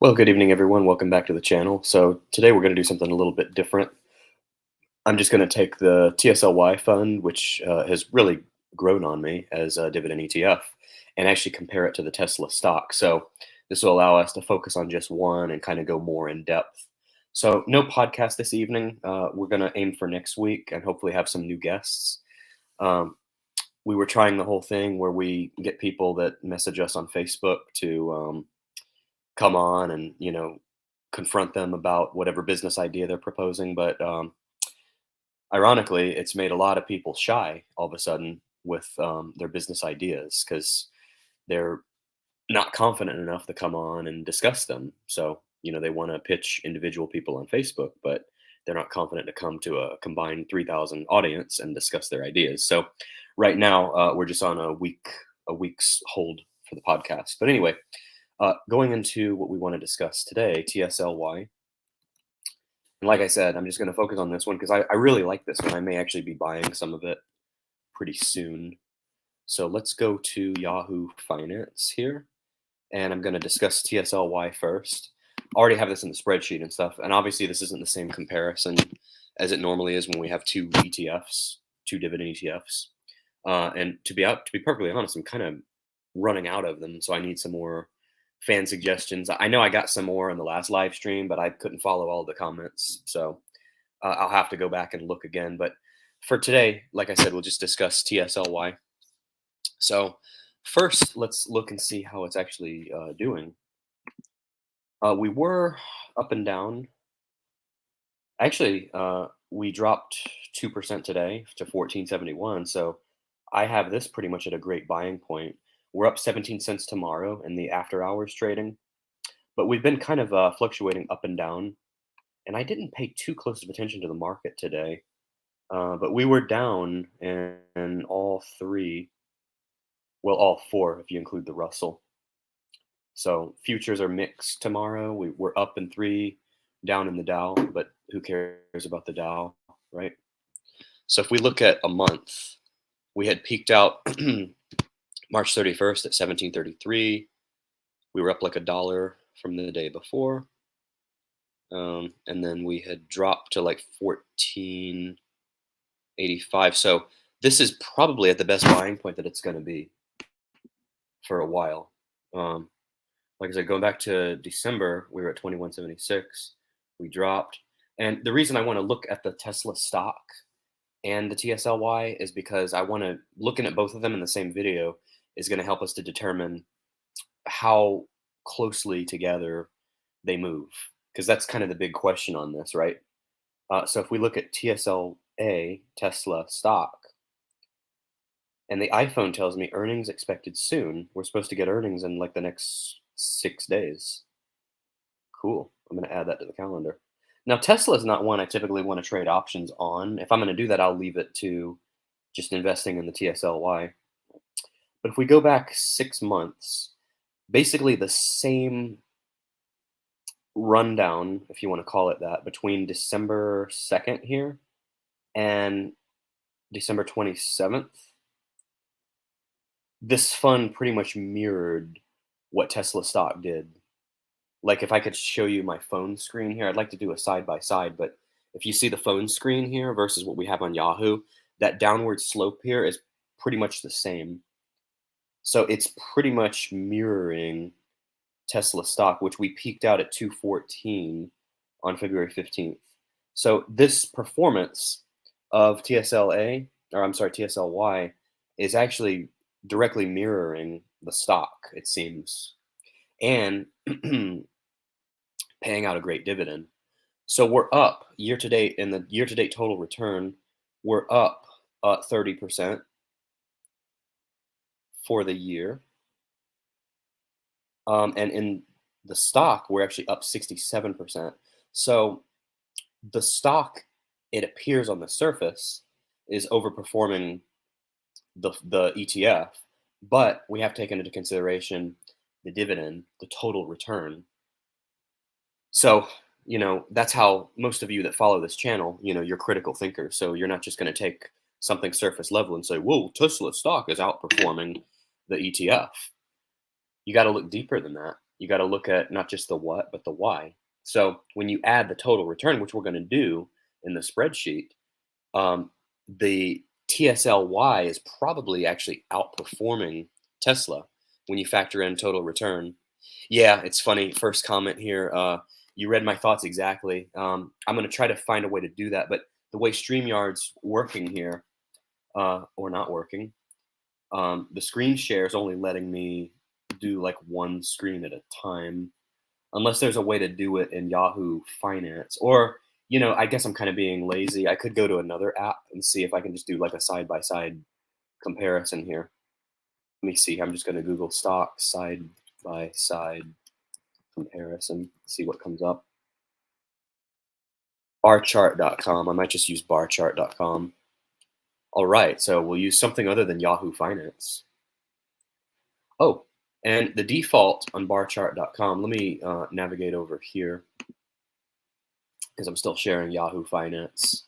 Well, good evening, everyone. Welcome back to the channel. So today we're going to do something a little bit different. I'm just going to take the TSLY fund, which has really grown on me as a dividend ETF, and actually compare it to the Tesla stock. So this will allow us to focus on just one and kind of go more in depth. So no podcast this evening. We're going to aim for next week and hopefully have some new guests. Um, we were trying the whole thing where we get people that message us on Facebook to come on and confront them about whatever business idea they're proposing. But ironically, it's made a lot of people shy all of a sudden with their business ideas because they're not confident enough to come on and discuss them. So they want to pitch individual people on Facebook, but they're not confident to come to a combined 3,000 audience and discuss their ideas. So right now we're just on a week's hold for the podcast. But anyway, going into what we want to discuss today, TSLY. And like I said, I'm just going to focus on this one because I really like this one. I may actually be buying some of it pretty soon. So let's go to Yahoo Finance here. And I'm going to discuss TSLY first. I already have this in the spreadsheet and stuff. And obviously, this isn't the same comparison as it normally is when we have two ETFs, two dividend ETFs. And to be perfectly honest, I'm kind of running out of them. So I need some more fan suggestions. I know I got some more in the last live stream, but I couldn't follow all the comments. So I'll have to go back and look again. But for today, like I said, we'll just discuss TSLY. So first, let's look and see how it's actually doing. We were up and down. Actually, we dropped 2% today to 1471. So I have this pretty much at a great buying point. We're up 17 cents tomorrow in the after hours trading, but we've been kind of fluctuating up and down. And I didn't pay too close of attention to the market today, but we were down in all three, well, all four if you include the Russell. So futures are mixed tomorrow. We're up in three, down in the Dow, but who cares about the Dow, right? So if we look at a month, we had peaked out March 31st at 1733. We were up like $1 from the day before. And then we had dropped to like 1485. So this is probably at the best buying point that it's going to be for a while. Like I said, going back to December, we were at 2176. We dropped. And the reason I want to look at the Tesla stock and the TSLY is because I want to, looking at both of them in the same video is going to help us to determine how closely together they move. Because that's kind of the big question on this, right? So if we look at TSLA, Tesla stock, and the iPhone tells me earnings expected soon, we're supposed to get earnings in like the next 6 days. Cool. I'm going to add that to the calendar. Now, Tesla is not one I typically want to trade options on. If I'm going to do that, I'll leave it to just investing in the TSLY. But if we go back 6 months, basically the same rundown, if you want to call it that, between December 2nd here and December 27th, this fund pretty much mirrored what Tesla stock did. Like if I could show you my phone screen here, I'd like to do a side by side, but if you see the phone screen here versus what we have on Yahoo, that downward slope here is pretty much the same. So it's pretty much mirroring Tesla stock, which we peaked out at 214 on February 15th. So this performance of TSLA, or I'm sorry, TSLY, is actually directly mirroring the stock, it seems, and paying out a great dividend. So we're up year to date in the year to date total return. We're up 30% for the year. And in the stock, we're actually up 67%. So the stock, it appears on the surface, is overperforming the ETF, but we have taken into consideration the dividend, the total return. So, that's how most of you that follow this channel, you're critical thinkers. So you're not just going to take something surface level and say, whoa, Tesla stock is outperforming the ETF. You got to look deeper than that. You got to look at not just the what, but the why. So when you add the total return, which we're going to do in the spreadsheet, the TSLY is probably actually outperforming Tesla when you factor in total return. Yeah, it's funny. First comment here. You read my thoughts exactly. I'm going to try to find a way to do that, but the way StreamYard's working here, or not working, the screen share is only letting me do like one screen at a time, unless there's a way to do it in Yahoo Finance. Or, I guess I'm kind of being lazy. I could go to another app and see if I can just do like a side by side comparison here. Let me see. I'm just going to Google stock side by side comparison, see what comes up. Barchart.com. I might just use barchart.com. All right, so we'll use something other than Yahoo Finance. Oh, and the default on barchart.com, let me navigate over here because I'm still sharing Yahoo Finance.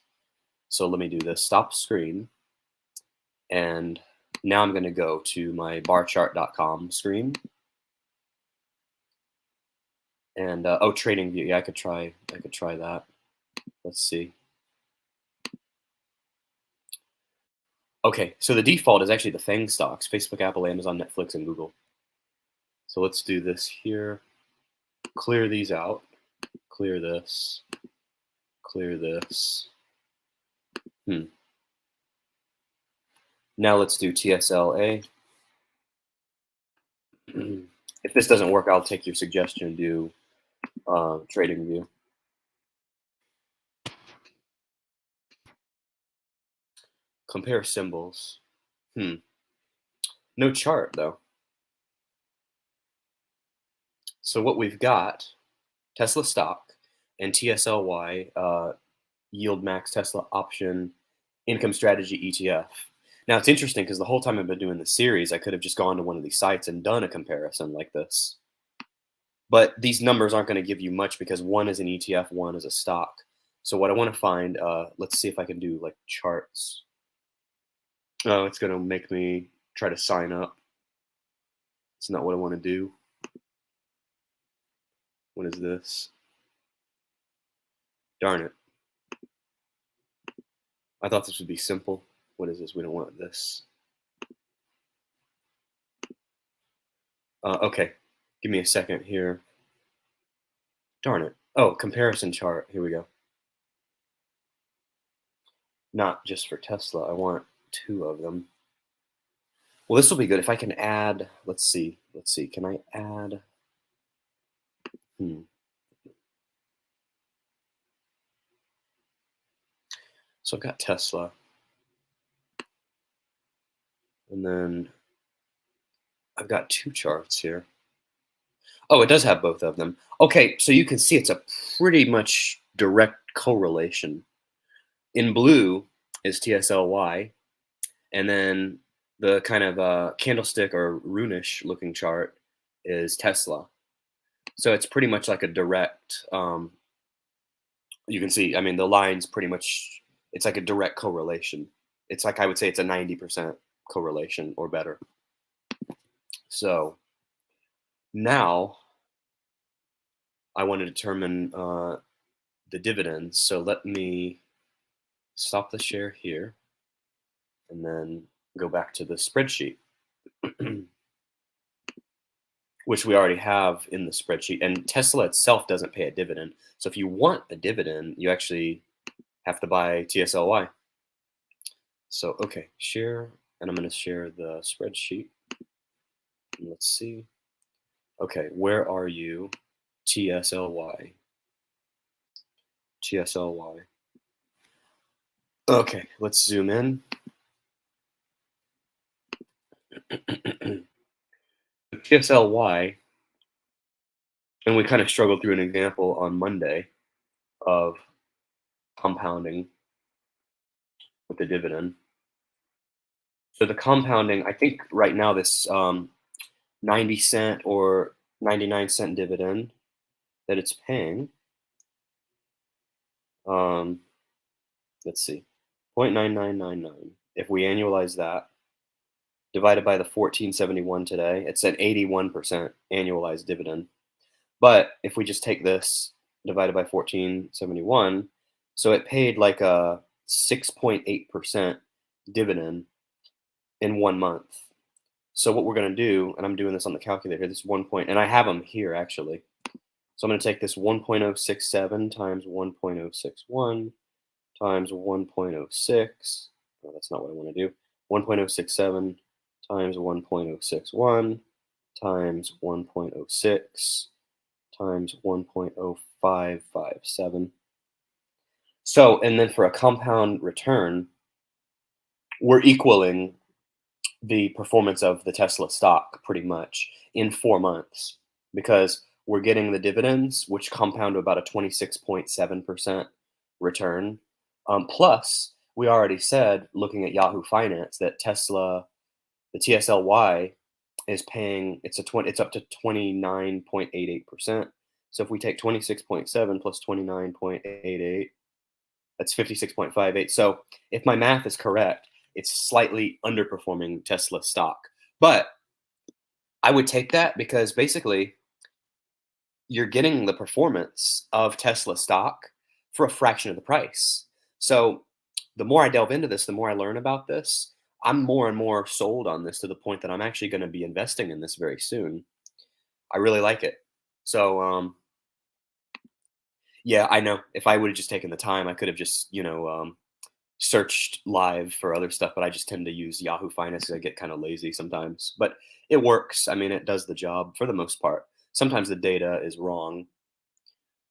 So let me do this, stop screen. And now I'm going to go to my barchart.com screen. And oh, trading view. Yeah, I could try that. Let's see. Okay, so the default is actually the FANG stocks: Facebook, Apple, Amazon, Netflix, and Google. So let's do this here. Clear these out. Clear this. Clear this. Now let's do TSLA. If this doesn't work, I'll take your suggestion and do trading view. Compare symbols. No chart though. So what we've got, Tesla stock and TSLY, yield max Tesla option income strategy ETF. Now it's interesting because the whole time I've been doing the series, I could have just gone to one of these sites and done a comparison like this. But these numbers aren't going to give you much because one is an ETF, one is a stock. So what I want to find, let's see if I can do like charts. Oh, it's going to make me try to sign up. It's not what I want to do. What is this? Darn it. I thought this would be simple. What is this? We don't want this. Okay, give me a second here. Darn it. Oh, comparison chart. Here we go. Not just for Tesla. I want two of them. Well, this will be good if I can add. Let's see. Can I add? So I've got Tesla. And then I've got two charts here. Oh, it does have both of them. Okay, so you can see it's a pretty much direct correlation. In blue is TSLY, and then the kind of candlestick or runish looking chart is Tesla. So it's pretty much like a direct, you can see, I mean, the line's pretty much, it's like a direct correlation. It's like, I would say it's a 90% correlation or better. So now I want to determine the dividends. So let me stop the share here and then go back to the spreadsheet, which we already have in the spreadsheet. And Tesla itself doesn't pay a dividend. So if you want a dividend, you actually have to buy TSLY. So, okay, share, and I'm going to share the spreadsheet. Let's see. Okay, where are you? TSLY. TSLY. Okay, let's zoom in. TSLY, and we kind of struggled through an example on Monday of compounding with the dividend. So the compounding, I think right now this 90-cent or 99-cent dividend that it's paying, let's see, 0.9999. If we annualize that, divided by the 1471 today, it's an 81% annualized dividend. But if we just take this divided by 1471, so it paid like a 6.8% dividend in 1 month. So what we're going to do, and I'm doing this on the calculator, this 1 point, and I have them here actually. So I'm going to take this 1.067 times 1.061 times 1.06. No, that's not what I want to do. 1.067 times 1.061 times 1.06 times 1.0557. So, and then for a compound return, we're equaling the performance of the Tesla stock pretty much in 4 months because we're getting the dividends, which compound to about a 26.7% return. Plus, we already said, looking at Yahoo Finance, that Tesla, the TSLY, is paying it's up to 29.88%. So if we take 26.7 plus 29.88, that's 56.58. So if my math is correct, it's slightly underperforming Tesla stock. But I would take that because basically you're getting the performance of Tesla stock for a fraction of the price. So the more I delve into this, the more I learn about this, I'm more and more sold on this to the point that I'm actually going to be investing in this very soon. I really like it. So yeah, I know if I would have just taken the time, I could have just, searched live for other stuff, but I just tend to use Yahoo Finance 'cause I get kind of lazy sometimes. But it works. I mean, it does the job for the most part. Sometimes the data is wrong.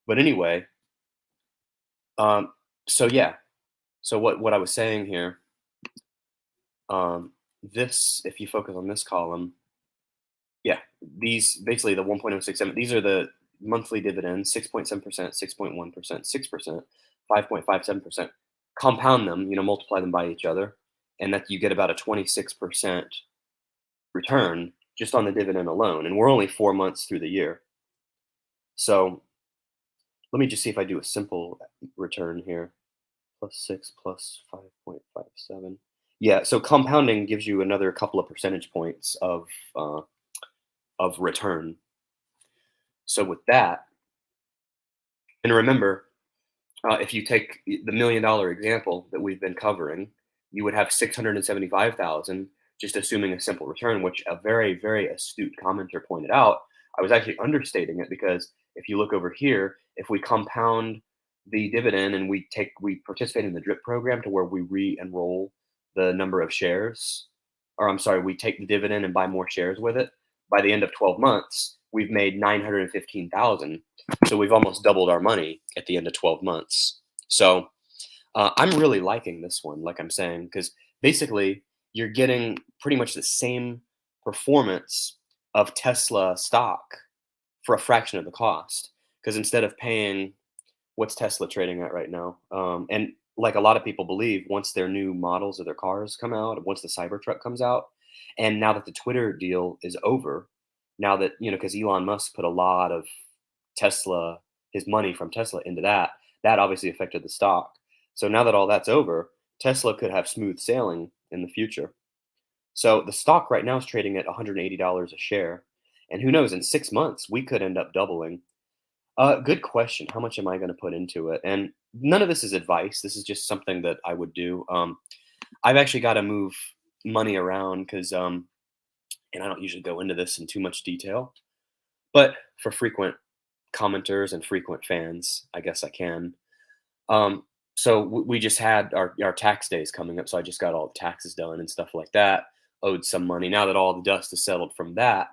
But anyway, um, so yeah. So what I was saying here, this, if you focus on this column, yeah, these basically the 1.067, these are the monthly dividends, 6.7%, 6.1%, 6%, 5.57%. Compound them, multiply them by each other, and that you get about a 26% return just on the dividend alone. And we're only 4 months through the year. So let me just see if I do a simple return here. Plus 6 plus 5.57. Yeah, so compounding gives you another couple of percentage points of return. So with that, and remember, if you take the $1 million example that we've been covering, you would have 675,000, just assuming a simple return, which a very, very astute commenter pointed out. I was actually understating it because if you look over here, if we compound the dividend and we participate in the drip program to where we re-enroll the number of shares, or I'm sorry, we take the dividend and buy more shares with it, by the end of 12 months, we've made 915,000. So we've almost doubled our money at the end of 12 months. So I'm really liking this one, like I'm saying, because basically you're getting pretty much the same performance of Tesla stock for a fraction of the cost. Because instead of paying, what's Tesla trading at right now? And like a lot of people believe, once their new models of their cars come out, once the Cybertruck comes out, and now that the Twitter deal is over, now that, because Elon Musk put a lot of Tesla, his money from Tesla into that, that obviously affected the stock. So now that all that's over, Tesla could have smooth sailing in the future. So the stock right now is trading at $180 a share. And who knows, in 6 months, we could end up doubling. Good question. How much am I going to put into it? And none of this is advice. This is just something that I would do. I've actually got to move money around because, and I don't usually go into this in too much detail, but for frequent commenters and frequent fans, I guess I can. So we just had our tax days coming up, so I just got all the taxes done and stuff like that. Owed some money. Now that all the dust is settled from that,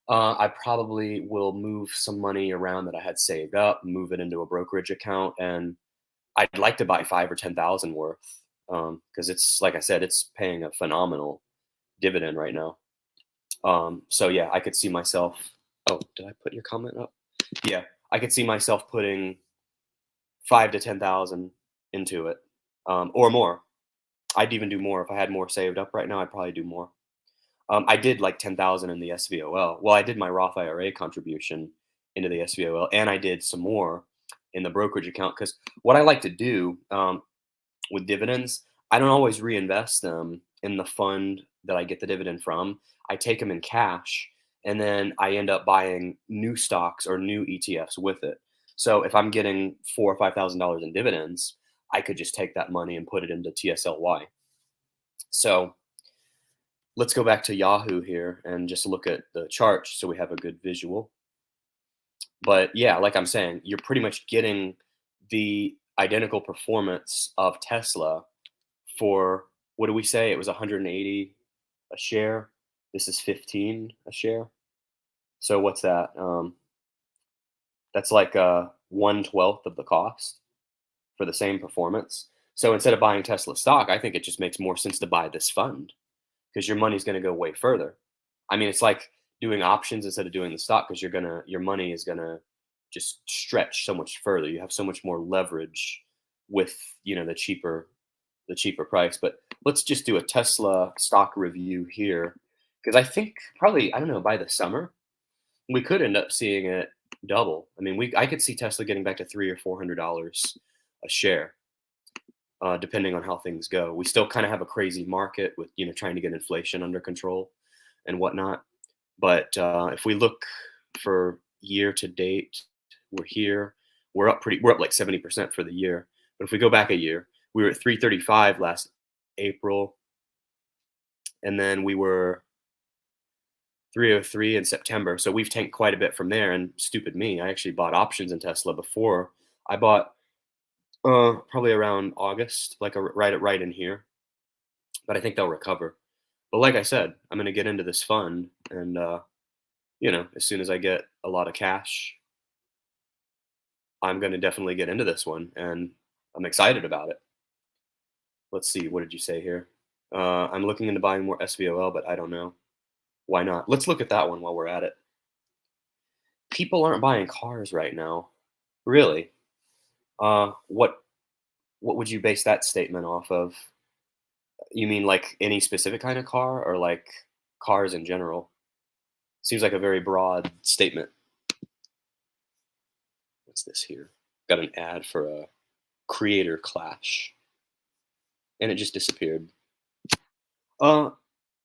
I probably will move some money around that I had saved up, move it into a brokerage account, and I'd like to buy 5 or 10,000 worth because it's like I said, it's paying a phenomenal dividend right now. So yeah, I could see myself. Oh, did I put your comment up? Yeah, I could see myself putting 5 to 10,000 into it, or more. I'd even do more if I had more saved up right now. I'd probably do more. I did like 10,000 in the SVOL. Well, I did my Roth IRA contribution into the SVOL, and I did some more in the brokerage account because what I like to do with dividends, I don't always reinvest them in the fund that I get the dividend from. I take them in cash and then I end up buying new stocks or new ETFs with it. So if I'm getting $4 or $5,000 in dividends, I could just take that money and put it into TSLY. So let's go back to Yahoo here and just look at the chart so we have a good visual. But yeah, like I'm saying, you're pretty much getting the identical performance of Tesla for, what do we say? It was 180 a share. This is 15 a share. So what's that? That's like 1/12 of the cost for the same performance. So instead of buying Tesla stock, I think it just makes more sense to buy this fund because your money's going to go way further. I mean, it's like doing options instead of doing the stock because your money is gonna just stretch so much further. You have so much more leverage with the cheaper price. But let's just do a Tesla stock review here because I think probably, I don't know, by the summer we could end up seeing it double. I mean, I could see Tesla getting back to $300 or $400 a share, depending on how things go. We still kind of have a crazy market with trying to get inflation under control and whatnot. But if we look for year to date, we're here. We're up like 70% for the year. But if we go back a year, we were at 335 last April, and then we were 303 in September. So we've tanked quite a bit from there. And stupid me, I actually bought options in Tesla before. I bought probably around August, like right in here. But I think they'll recover. But like I said, I'm going to get into this fund, and as soon as I get a lot of cash, I'm going to definitely get into this one, and I'm excited about it. Let's see, what did you say here? I'm looking into buying more SVOL, but I don't know. Why not? Let's look at that one while we're at it. People aren't buying cars right now. Really? What would you base that statement off of? You mean like any specific kind of car or like cars in general? Seems like a very broad statement. What's this here? Got an ad for a creator clash, and it just disappeared. Uh,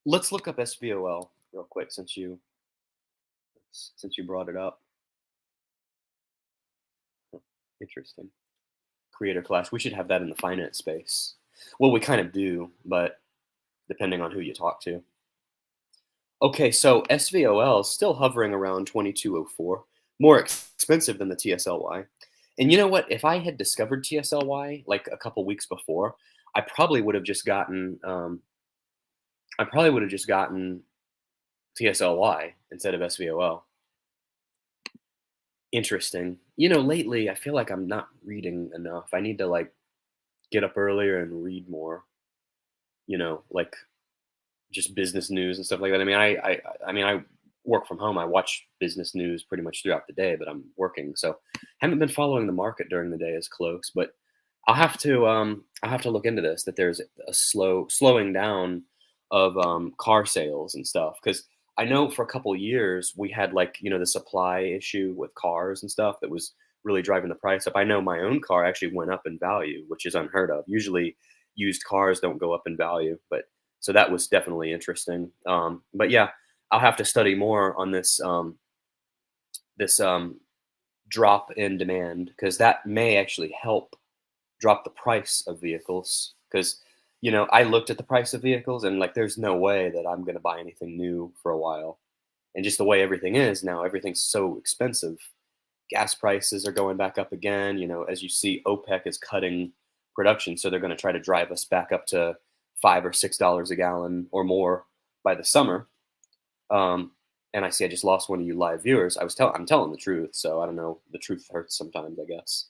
let's look up SVOL real quick since you brought it up. Huh, interesting. Creator clash. We should have that in the finance space. Well, we kind of do, but depending on who you talk to. Okay, so SVOL is still hovering around 2204, more expensive than the TSLY. And you know what? If I had discovered TSLY like a couple weeks before, I probably would have just gotten I probably would have just gotten TSLY instead of SVOL. Interesting. Lately I feel like I'm not reading enough. I need to like get up earlier and read more. Like just business news and stuff like that. I mean, I work from home. I watch business news pretty much throughout the day, but I'm working, so haven't been following the market during the day as close. But I'll have to look into this. That there's a slowing down of car sales and stuff because I know for a couple years we had like the supply issue with cars and stuff that was really driving the price up. I know my own car actually went up in value, which is unheard of. Usually, used cars don't go up in value, but so that was definitely interesting. But yeah, I'll have to study more on this drop in demand because that may actually help drop the price of vehicles. Because I looked at the price of vehicles and like, there's no way that I'm going to buy anything new for a while. And just the way everything is now, everything's so expensive. Gas prices are going back up again. As you see, OPEC is cutting production, so they're going to try to drive us back up to $5 or $6 a gallon or more by the summer. Um, and I see I just lost one of you live viewers. I'm telling the truth, so I don't know. The truth hurts sometimes, I guess.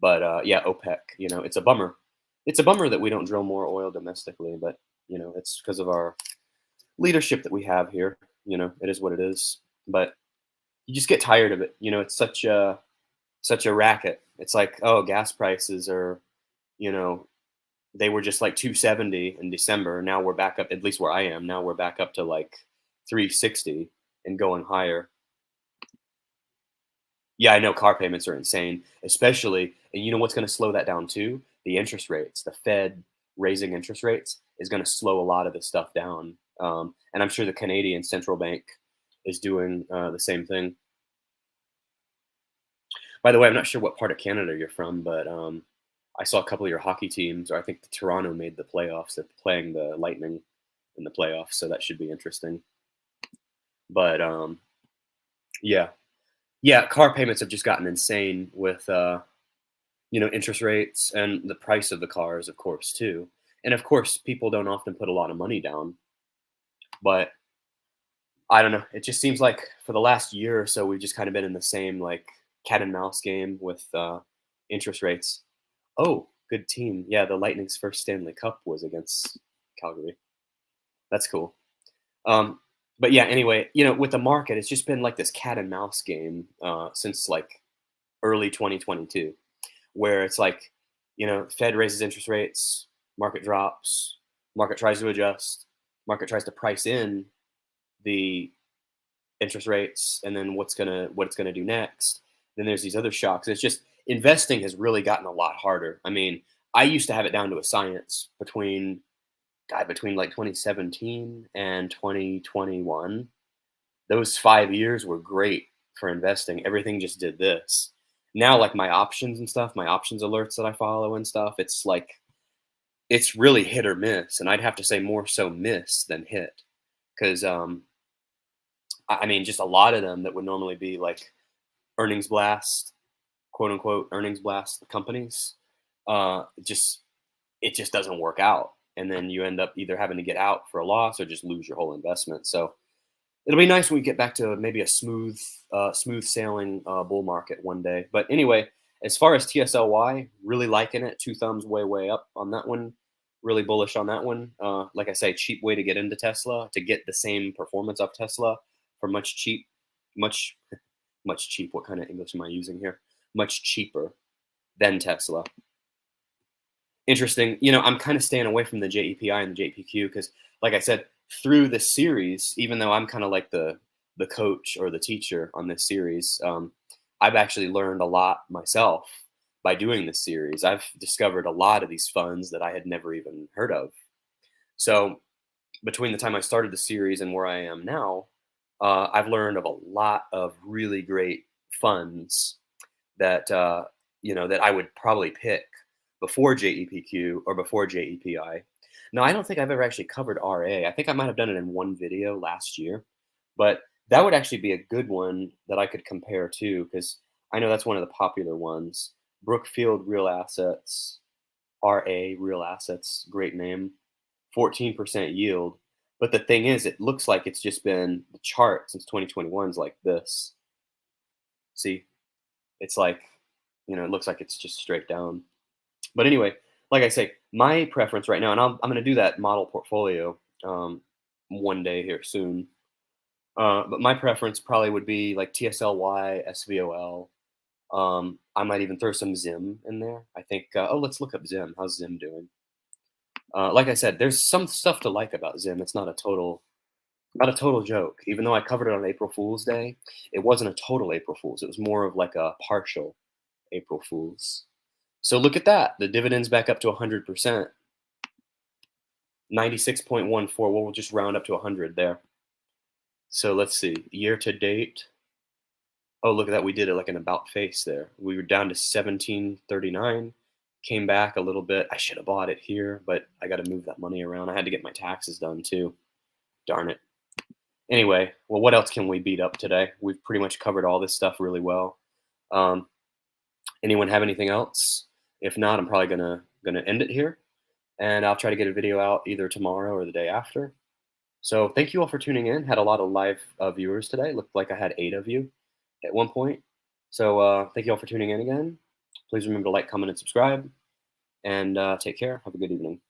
But yeah, OPEC. It's a bummer. It's a bummer that we don't drill more oil domestically, but it's because of our leadership that we have here. It is what it is. But you just get tired of it. It's such a racket. It's like, oh, gas prices are, you know, they were just like 270 in December. Now we're back up, at least where I am. Now we're back up to like 360 and going higher. Yeah, I know car payments are insane, especially, and you know what's going to slow that down too? The interest rates. The Fed raising interest rates is going to slow a lot of this stuff down. And I'm sure the Canadian central bank is doing the same thing. By the way, I'm not sure what part of Canada you're from, but I saw a couple of your hockey teams, or I think the Toronto made the playoffs. They're playing the Lightning in the playoffs, so that should be interesting. But yeah, yeah, car payments have just gotten insane with interest rates and the price of the cars, of course, too. And of course, people don't often put a lot of money down, but I don't know. It just seems like for the last year or so, we've just kind of been in the same like cat and mouse game with interest rates. Oh, good team. Yeah, the Lightning's first Stanley Cup was against Calgary. That's cool. Um, but yeah, anyway, with the market, it's just been like this cat and mouse game since like early 2022, where it's like, Fed raises interest rates, market drops, market tries to adjust, market tries to price in the interest rates, and then what it's gonna do next. Then there's these other shocks. It's just investing has really gotten a lot harder. I mean, I used to have it down to a science between like 2017 and 2021. Those 5 years were great for investing. Everything just did this. Now, like my options and stuff, my options alerts that I follow and stuff, it's like it's really hit or miss, and I'd have to say more so miss than hit, because I mean, just a lot of them that would normally be like earnings blast, quote unquote earnings blast companies, just it just doesn't work out, and then you end up either having to get out for a loss or just lose your whole investment. So it'll be nice when we get back to maybe a smooth sailing bull market one day. But anyway, as far as TSLY, really liking it. Two thumbs way up on that one. Really bullish on that one. Like I say, cheap way to get into Tesla, to get the same performance of Tesla for much much cheap. What kind of English am I using here? Much cheaper than Tesla. Interesting. I'm kind of staying away from the JEPI and the JPQ because, like I said, through the series, even though I'm kind of like the coach or the teacher on this series, I've actually learned a lot myself by doing this series. I've discovered a lot of these funds that I had never even heard of. So between the time I started the series and where I am now, I've learned of a lot of really great funds that that I would probably pick before JEPQ or before JEPI. Now, I don't think I've ever actually covered RA. I think I might have done it in one video last year, but that would actually be a good one that I could compare to, because I know that's one of the popular ones. Brookfield Real Assets, RA Real Assets, great name, 14% yield. But the thing is, it looks like it's just been the chart since 2021 is like this. See, it's like, it looks like it's just straight down. But anyway, like I say, my preference right now, and I'm going to do that model portfolio one day here soon. But my preference probably would be like TSLY, SVOL. I might even throw some Zim in there. I think. Let's look up Zim. How's Zim doing? Like I said, there's some stuff to like about Zim. It's not a total joke. Even though I covered it on April Fool's Day, it wasn't a total April Fool's. It was more of like a partial April Fool's. So look at that. The dividend's back up to 100%. 96.14. We'll just round up to 100 there. So let's see. Year to date. Oh, look at that. We did it like an about face there. We were down to 1739. Came back a little bit. I should have bought it here, but I got to move that money around. I had to get my taxes done too. Darn it. Anyway, well, what else can we beat up today? We've pretty much covered all this stuff really well. Um, Anyone have anything else? If not, I'm probably gonna end it here, and I'll try to get a video out either tomorrow or the day after. So thank you all for tuning in. Had a lot of live viewers today. Looked like I had 8 of you at one point. So thank you all for tuning in again. Please remember to like, comment, and subscribe. And take care. Have a good evening.